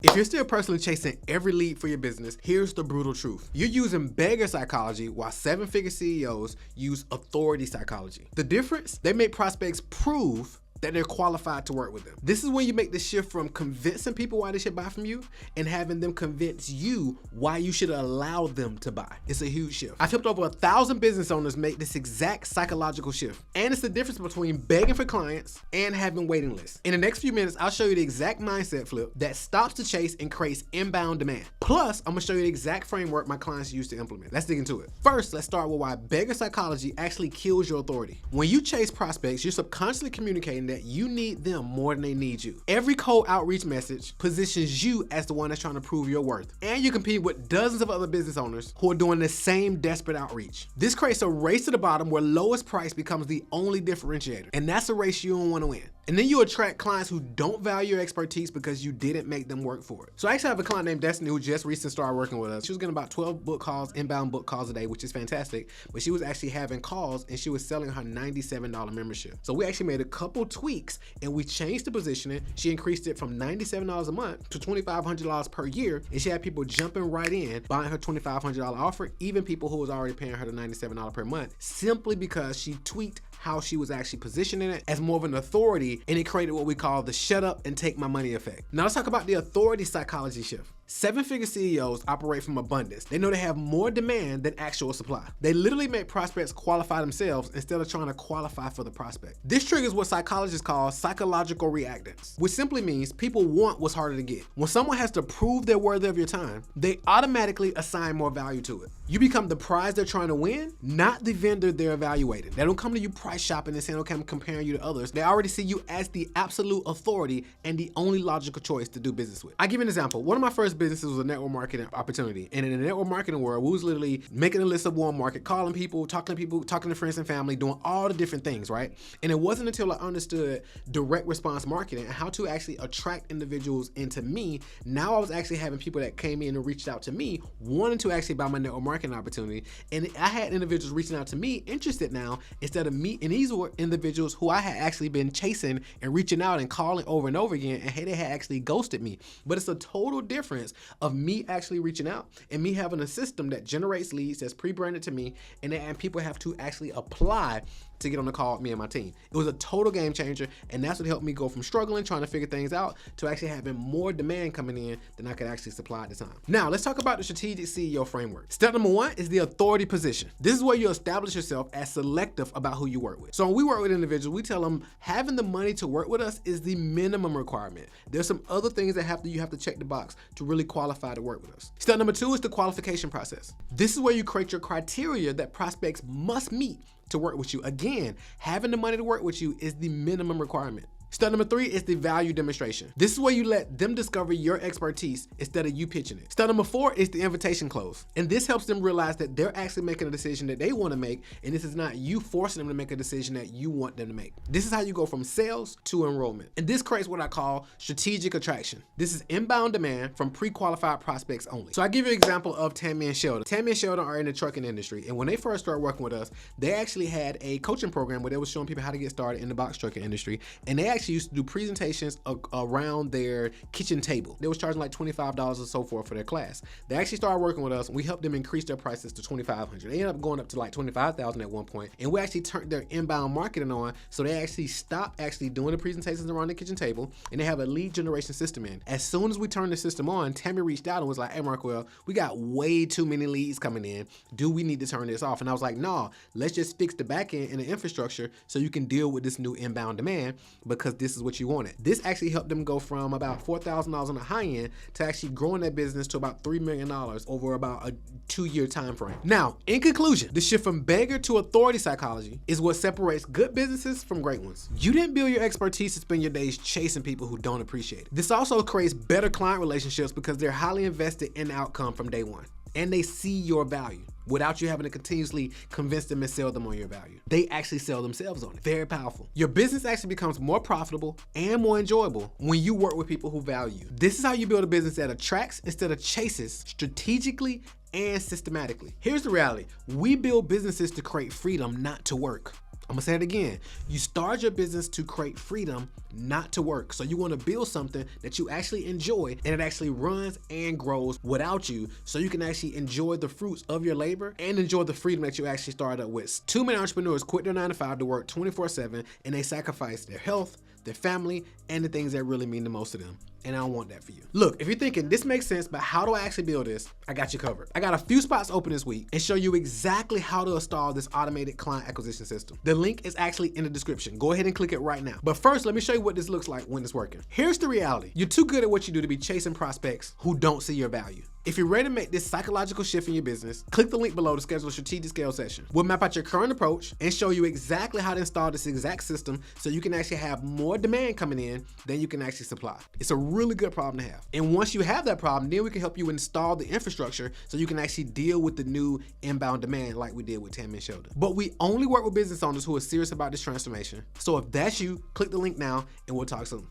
If you're still personally chasing every lead for your business, here's the brutal truth. You're using beggar psychology while seven-figure CEOs use authority psychology. The difference? They make prospects prove that they're qualified to work with them. This is when you make the shift from convincing people why they should buy from you and having them convince you why you should allow them to buy. It's a huge shift. I've helped over 1,000 business owners make this exact psychological shift. And it's the difference between begging for clients and having waiting lists. In the next few minutes, I'll show you the exact mindset flip that stops the chase and creates inbound demand. Plus, I'm gonna show you the exact framework my clients use to implement. Let's dig into it. First, let's start with why beggar psychology actually kills your authority. When you chase prospects, you're subconsciously communicating that you need them more than they need you. Every cold outreach message positions you as the one that's trying to prove your worth. And you compete with dozens of other business owners who are doing the same desperate outreach. This creates a race to the bottom where lowest price becomes the only differentiator. And that's a race you don't want to win. And then you attract clients who don't value your expertise because you didn't make them work for it. So I actually have a client named Destiny who just recently started working with us. She was getting about 12 book calls, inbound book calls a day, which is fantastic. But she was actually having calls and she was selling her $97 membership. So we actually made a couple tweaks and we changed the positioning. She increased it from $97 a month to $2,500 per year. And she had people jumping right in, buying her $2,500 offer, even people who was already paying her the $97 per month, simply because she tweaked how she was actually positioning it as more of an authority, and it created what we call the shut up and take my money effect. Now let's talk about the authority psychology shift. Seven-figure CEOs operate from abundance. They know they have more demand than actual supply. They literally make prospects qualify themselves instead of trying to qualify for the prospect. This triggers what psychologists call psychological reactance, which simply means people want what's harder to get. When someone has to prove they're worthy of your time, they automatically assign more value to it. You become the prize they're trying to win, not the vendor they're evaluating. They don't come to you price shopping and saying, okay, I'm comparing you to others. They already see you as the absolute authority and the only logical choice to do business with. I'll give you an example. One of my first businesses was a network marketing opportunity. And in the network marketing world, we was literally making a list of warm market, calling people, talking to friends and family, doing all the different things, right? And it wasn't until I understood direct response marketing and how to actually attract individuals into me. Now I was actually having people that came in and reached out to me, wanting to actually buy my network marketing opportunity. And I had individuals reaching out to me interested now, instead of me. And these were individuals who I had actually been chasing and reaching out and calling over and over again. And hey, they had actually ghosted me. But it's a total difference of me actually reaching out and me having a system that generates leads that's pre-branded to me, and people have to actually apply to get on the call with me and my team. It was a total game changer, and that's what helped me go from struggling, trying to figure things out, to actually having more demand coming in than I could actually supply at the time. Now, let's talk about the strategic CEO framework. Step number one is the authority position. This is where you establish yourself as selective about who you work with. So when we work with individuals, we tell them having the money to work with us is the minimum requirement. There's some other things that you have to check the box to really qualify to work with us. Step number two is the qualification process. This is where you create your criteria that prospects must meet to work with you. Again, having the money to work with you is the minimum requirement. Step number three is the value demonstration. This is where you let them discover your expertise instead of you pitching it. Step number four is the invitation close. And this helps them realize that they're actually making a decision that they want to make, and this is not you forcing them to make a decision that you want them to make. This is how you go from sales to enrollment. And this creates what I call strategic attraction. This is inbound demand from pre-qualified prospects only. So I give you an example of Tammy and Sheldon. Tammy and Sheldon are in the trucking industry. And when they first started working with us, they actually had a coaching program where they were showing people how to get started in the box trucking industry. And they actually used to do presentations around their kitchen table. They was charging like $25 or so for their class. They actually started working with us, and we helped them increase their prices to $2,500. They ended up going up to like $25,000 at one point, and we actually turned their inbound marketing on, so they actually stopped actually doing the presentations around the kitchen table, and they have a lead generation system in. As soon as we turned the system on, Tammy reached out and was like, hey Markwell, we got way too many leads coming in. Do we need to turn this off? And I was like, no, let's just fix the back end and the infrastructure so you can deal with this new inbound demand, because this is what you wanted. This actually helped them go from about $4,000 on the high end to actually growing their business to about $3 million over about a 2-year time frame. Now, in conclusion, the shift from beggar to authority psychology is what separates good businesses from great ones. You didn't build your expertise to spend your days chasing people who don't appreciate it. This also creates better client relationships because they're highly invested in the outcome from day one, and they see your value without you having to continuously convince them and sell them on your value. They actually sell themselves on it. Very powerful. Your business actually becomes more profitable and more enjoyable when you work with people who value you. This is how you build a business that attracts instead of chases, strategically and systematically. Here's the reality. We build businesses to create freedom, not to work. I'm gonna say it again. You start your business to create freedom, not to work. So you wanna build something that you actually enjoy and it actually runs and grows without you, so you can actually enjoy the fruits of your labor and enjoy the freedom that you actually started up with. Too many entrepreneurs quit their 9 to 5 to work 24/7 and they sacrifice their health, their family, and the things that really mean the most to them. And I don't want that for you. Look, if you're thinking this makes sense, but how do I actually build this? I got you covered. I got a few spots open this week and show you exactly how to install this automated client acquisition system. The link is actually in the description. Go ahead and click it right now. But first, let me show you what this looks like when it's working. Here's the reality. You're too good at what you do to be chasing prospects who don't see your value. If you're ready to make this psychological shift in your business, click the link below to schedule a strategic scale session. We'll map out your current approach and show you exactly how to install this exact system so you can actually have more demand coming in than you can actually supply. It's a really good problem to have. And once you have that problem, then we can help you install the infrastructure so you can actually deal with the new inbound demand like we did with Tammy and Sheldon. But we only work with business owners who are serious about this transformation. So if that's you, click the link now and we'll talk soon.